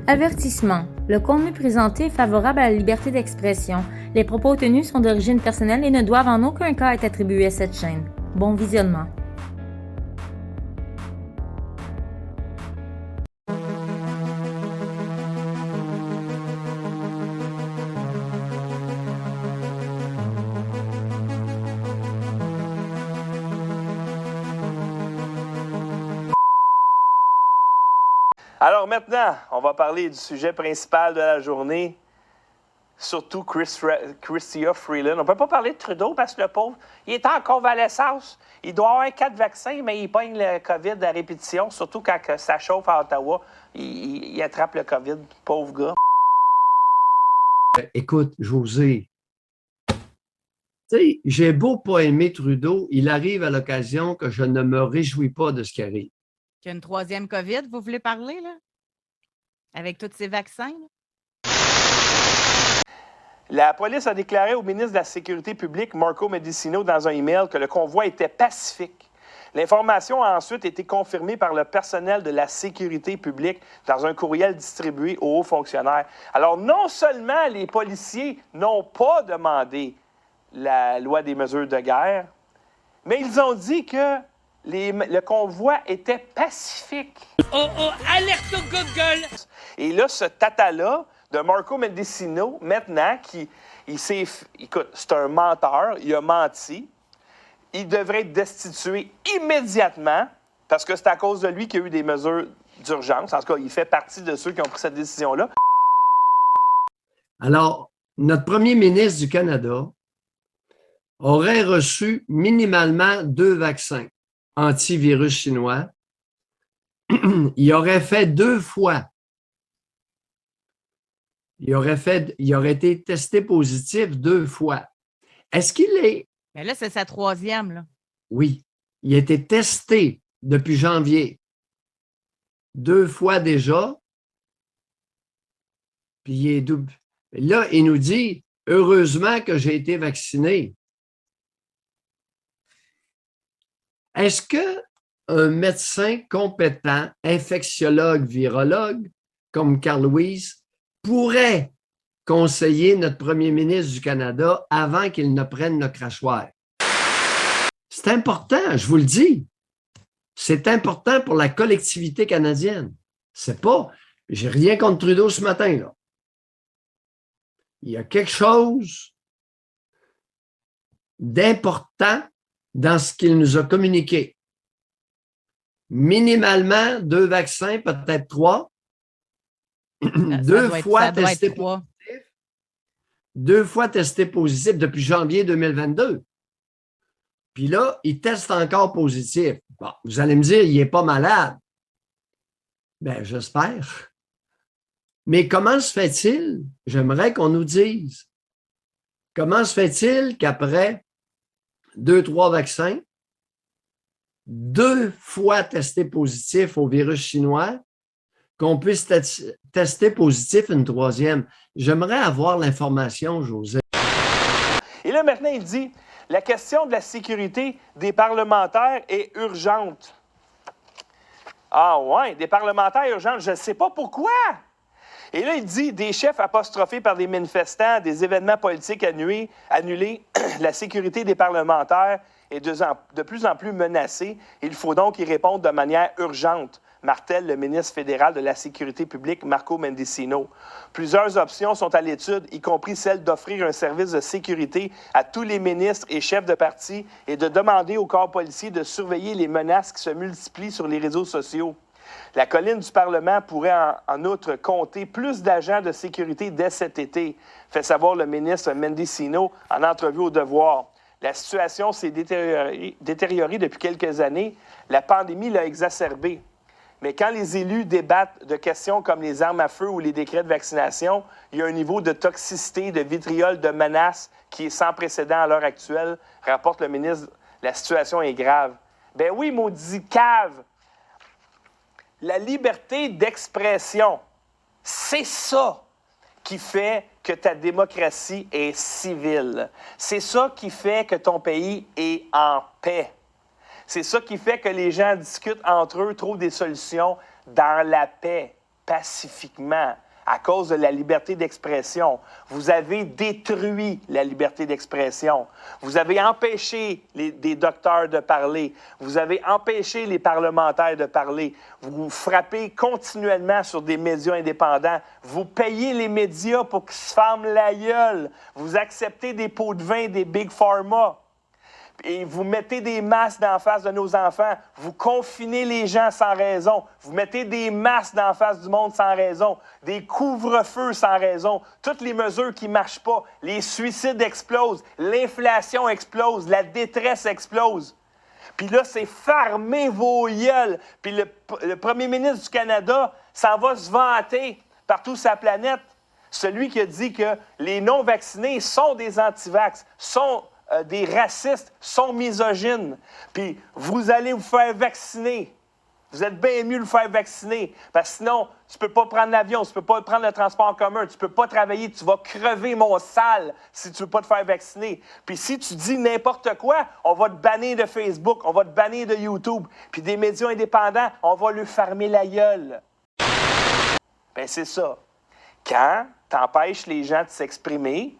Avertissement. Le contenu présenté est favorable à la liberté d'expression. Les propos tenus sont d'origine personnelle et ne doivent en aucun cas être attribués à cette chaîne. Bon visionnement. Alors maintenant, on va parler du sujet principal de la journée, surtout Chrystia Freeland. On ne peut pas parler de Trudeau parce que le pauvre, il est en convalescence. Il doit avoir 4 vaccins, mais il pogne le COVID à répétition, surtout quand ça chauffe à Ottawa. Il attrape le COVID, pauvre gars. Écoute, José, tu sais, j'ai beau pas aimer Trudeau, il arrive à l'occasion que je ne me réjouis pas de ce qui arrive. Qu'il y a une troisième COVID, vous voulez parler, là? Avec tous ces vaccins, là? La police a déclaré au ministre de la Sécurité publique, Marco Mendicino, dans un email que le convoi était pacifique. L'information a ensuite été confirmée par le personnel de la sécurité publique dans un courriel distribué aux hauts fonctionnaires. Alors, non seulement les policiers n'ont pas demandé la loi des mesures de guerre, mais ils ont dit que le convoi était pacifique. Oh, alerte au Google! Et là, ce tata-là de Marco Mendicino, maintenant, écoute, c'est un menteur, il a menti. Il devrait être destitué immédiatement parce que c'est à cause de lui qu'il y a eu des mesures d'urgence. En tout cas, il fait partie de ceux qui ont pris cette décision-là. Alors, notre premier ministre du Canada aurait reçu minimalement 2 vaccins antivirus chinois. Il aurait fait 2 fois. Il aurait été testé positif 2 fois. Est-ce qu'il est... Mais là, c'est sa troisième, là. Oui, il a été testé depuis janvier 2 fois déjà, puis il est double. Là, il nous dit, heureusement que j'ai été vacciné. Est-ce qu'un médecin compétent, infectiologue, virologue, comme Carl Lewis, pourrait conseiller notre premier ministre du Canada avant qu'il ne prenne le crachoir? C'est important, je vous le dis. C'est important pour la collectivité canadienne. C'est pas, j'ai rien contre Trudeau ce matin, là. Il y a quelque chose d'important dans ce qu'il nous a communiqué. Minimalement 2 vaccins, peut-être 3. 2 fois testé positif. 2 fois testé positif depuis janvier 2022. Puis là, il teste encore positif. Bon, vous allez me dire, il n'est pas malade. Bien, j'espère. Mais comment se fait-il? J'aimerais qu'on nous dise. Comment se fait-il qu'après 2-3 vaccins, 2 fois testé positif au virus chinois, qu'on puisse tester positif une troisième? J'aimerais avoir l'information, José. Et là, maintenant, il dit, la question de la sécurité des parlementaires est urgente. Ah ouais, des parlementaires urgentes, je ne sais pas pourquoi. Et là, il dit, des chefs apostrophés par des manifestants, des événements politiques annulés, la sécurité des parlementaires est de plus en plus menacée. Il faut donc y répondre de manière urgente, martèle le ministre fédéral de la Sécurité publique, Marco Mendicino. Plusieurs options sont à l'étude, y compris celle d'offrir un service de sécurité à tous les ministres et chefs de parti et de demander au corps policier de surveiller les menaces qui se multiplient sur les réseaux sociaux. La colline du Parlement pourrait en outre compter plus d'agents de sécurité dès cet été, fait savoir le ministre Mendicino en entrevue au Devoir. La situation s'est détériorée depuis quelques années. La pandémie l'a exacerbée. Mais quand les élus débattent de questions comme les armes à feu ou les décrets de vaccination, il y a un niveau de toxicité, de vitriol, de menace qui est sans précédent à l'heure actuelle, rapporte le ministre. La situation est grave. Ben oui, maudit cave! La liberté d'expression, c'est ça qui fait que ta démocratie est civile. C'est ça qui fait que ton pays est en paix. C'est ça qui fait que les gens discutent entre eux, trouvent des solutions dans la paix. pacifiquement à cause de la liberté d'expression. Vous avez détruit la liberté d'expression. Vous avez empêché des docteurs de parler. Vous avez empêché les parlementaires de parler. Vous frappez continuellement sur des médias indépendants. Vous payez les médias pour qu'ils se ferment la gueule. Vous acceptez des pots de vin des Big Pharma. Et vous mettez des masques d'en face de nos enfants. Vous confinez les gens sans raison. Vous mettez des masques d'en face du monde sans raison. Des couvre-feux sans raison. Toutes les mesures qui ne marchent pas. Les suicides explosent. L'inflation explose. La détresse explose. Puis là, c'est fermez vos gueules. Puis le premier ministre du Canada s'en va se vanter partout sur la planète. Celui qui a dit que les non-vaccinés sont des antivax, sont des racistes, sont misogynes. Puis vous allez vous faire vacciner. Vous êtes bien mieux de vous faire vacciner. Parce que sinon, tu ne peux pas prendre l'avion, tu ne peux pas prendre le transport en commun, tu ne peux pas travailler, tu vas crever, mon sale, si tu ne veux pas te faire vacciner. Puis si tu dis n'importe quoi, on va te bannir de Facebook, on va te bannir de YouTube. Puis des médias indépendants, on va lui fermer la gueule. Ben c'est ça. Quand tu empêches les gens de s'exprimer,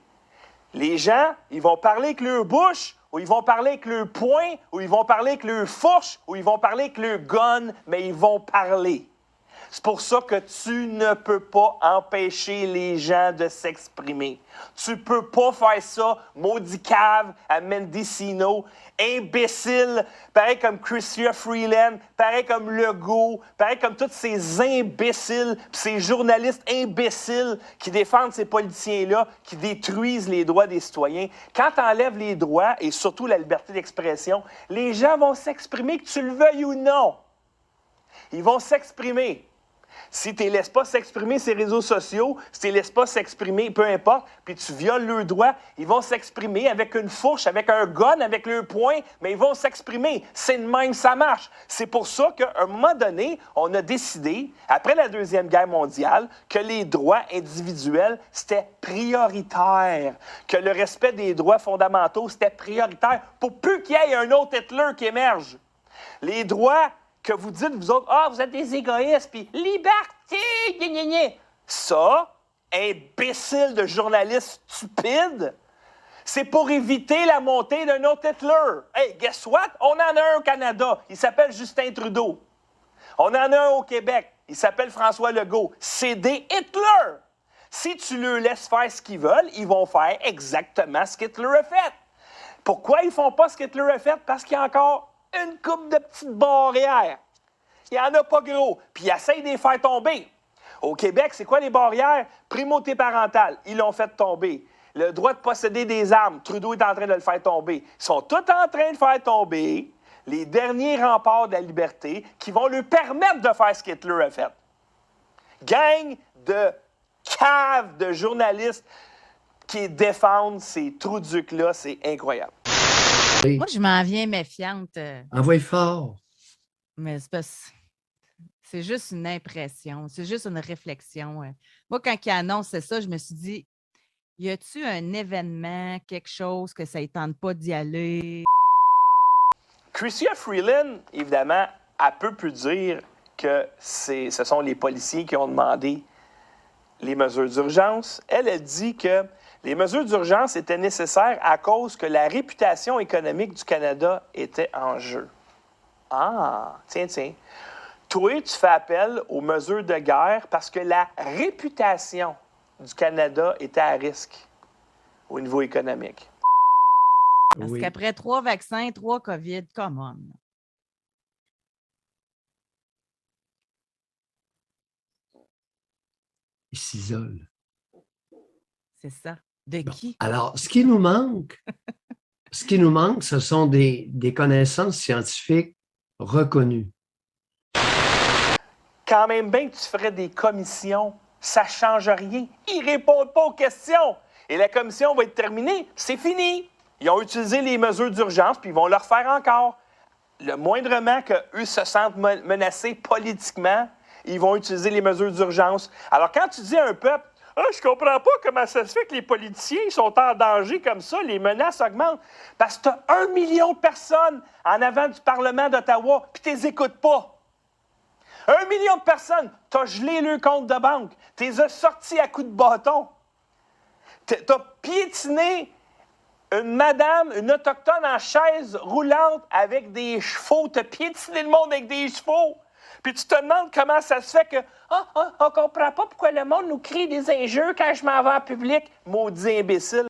les gens, ils vont parler avec leur bouche, ou ils vont parler avec leur poing, ou ils vont parler avec leur fourche, ou ils vont parler avec leur gun, mais ils vont parler. C'est pour ça que tu ne peux pas empêcher les gens de s'exprimer. Tu peux pas faire ça, maudit cave à Mendicino, imbécile, pareil comme Chrystia Freeland, pareil comme Legault, pareil comme tous ces imbéciles, pis ces journalistes imbéciles qui défendent ces politiciens-là, qui détruisent les droits des citoyens. Quand tu enlèves les droits, et surtout la liberté d'expression, les gens vont s'exprimer, que tu le veuilles ou non. Ils vont s'exprimer. Si tu ne les laisses pas s'exprimer sur les réseaux sociaux, si tu ne les laisses pas s'exprimer, peu importe, puis tu violes leurs droits, ils vont s'exprimer avec une fourche, avec un gun, avec leurs poings, mais ils vont s'exprimer. C'est de même, ça marche. C'est pour ça qu'à un moment donné, on a décidé, après la Deuxième Guerre mondiale, que les droits individuels, c'était prioritaire, que le respect des droits fondamentaux, c'était prioritaire pour plus qu'il y ait un autre Hitler qui émerge. Les droits que vous dites, vous autres, vous êtes des égoïstes, puis liberté, gna gna gna. Ça, imbécile de journaliste stupide, c'est pour éviter la montée d'un autre Hitler. Hey, guess what? On en a un au Canada, il s'appelle Justin Trudeau. On en a un au Québec, il s'appelle François Legault. C'est des Hitler. Si tu leur laisses faire ce qu'ils veulent, ils vont faire exactement ce qu'Hitler a fait. Pourquoi ils font pas ce qu'Hitler a fait? Parce qu'il y a encore une couple de petites barrières. Il n'y en a pas gros. Puis ils essayent de les faire tomber. Au Québec, c'est quoi les barrières? Primauté parentale. Ils l'ont fait tomber. Le droit de posséder des armes. Trudeau est en train de le faire tomber. Ils sont tous en train de faire tomber les derniers remparts de la liberté qui vont lui permettre de faire ce qu'Hitler a fait. Gang de caves de journalistes qui défendent ces trous-ducs-là, c'est incroyable. Moi, je m'en viens méfiante. Envoie fort. Mais c'est juste une impression, c'est juste une réflexion. Moi, quand il annonce ça, je me suis dit, y a-tu un événement, quelque chose que ça ne tente pas d'y aller? Chrystia Freeland, évidemment, elle peut plus dire que ce sont les policiers qui ont demandé les mesures d'urgence. Elle a dit que les mesures d'urgence étaient nécessaires à cause que la réputation économique du Canada était en jeu. Ah, tiens. Toi, tu fais appel aux mesures de guerre parce que la réputation du Canada était à risque au niveau économique. Parce qu'après 3 vaccins, 3 COVID, come on. Ils s'isolent. C'est ça. De qui? Alors, ce qui nous manque, ce sont des connaissances scientifiques reconnues. Quand même bien que tu ferais des commissions, ça ne change rien. Ils ne répondent pas aux questions. Et la commission va être terminée, c'est fini. Ils ont utilisé les mesures d'urgence, puis ils vont le refaire encore. Le moindrement qu'eux se sentent menacés politiquement, ils vont utiliser les mesures d'urgence. Alors, quand tu dis à un peuple, « je comprends pas comment ça se fait que les politiciens sont en danger comme ça, les menaces augmentent. » Parce que tu as 1 million de personnes en avant du Parlement d'Ottawa, puis tu les écoutes pas. 1 million de personnes, t'as gelé le compte de banque. T'es as sortis à coups de bâton. T'as piétiné une madame, une autochtone en chaise roulante avec des chevaux. T'as piétiné le monde avec des chevaux. Puis tu te demandes comment ça se fait que on comprend pas pourquoi le monde nous crie des injures quand je m'en vais en public. Maudit imbécile.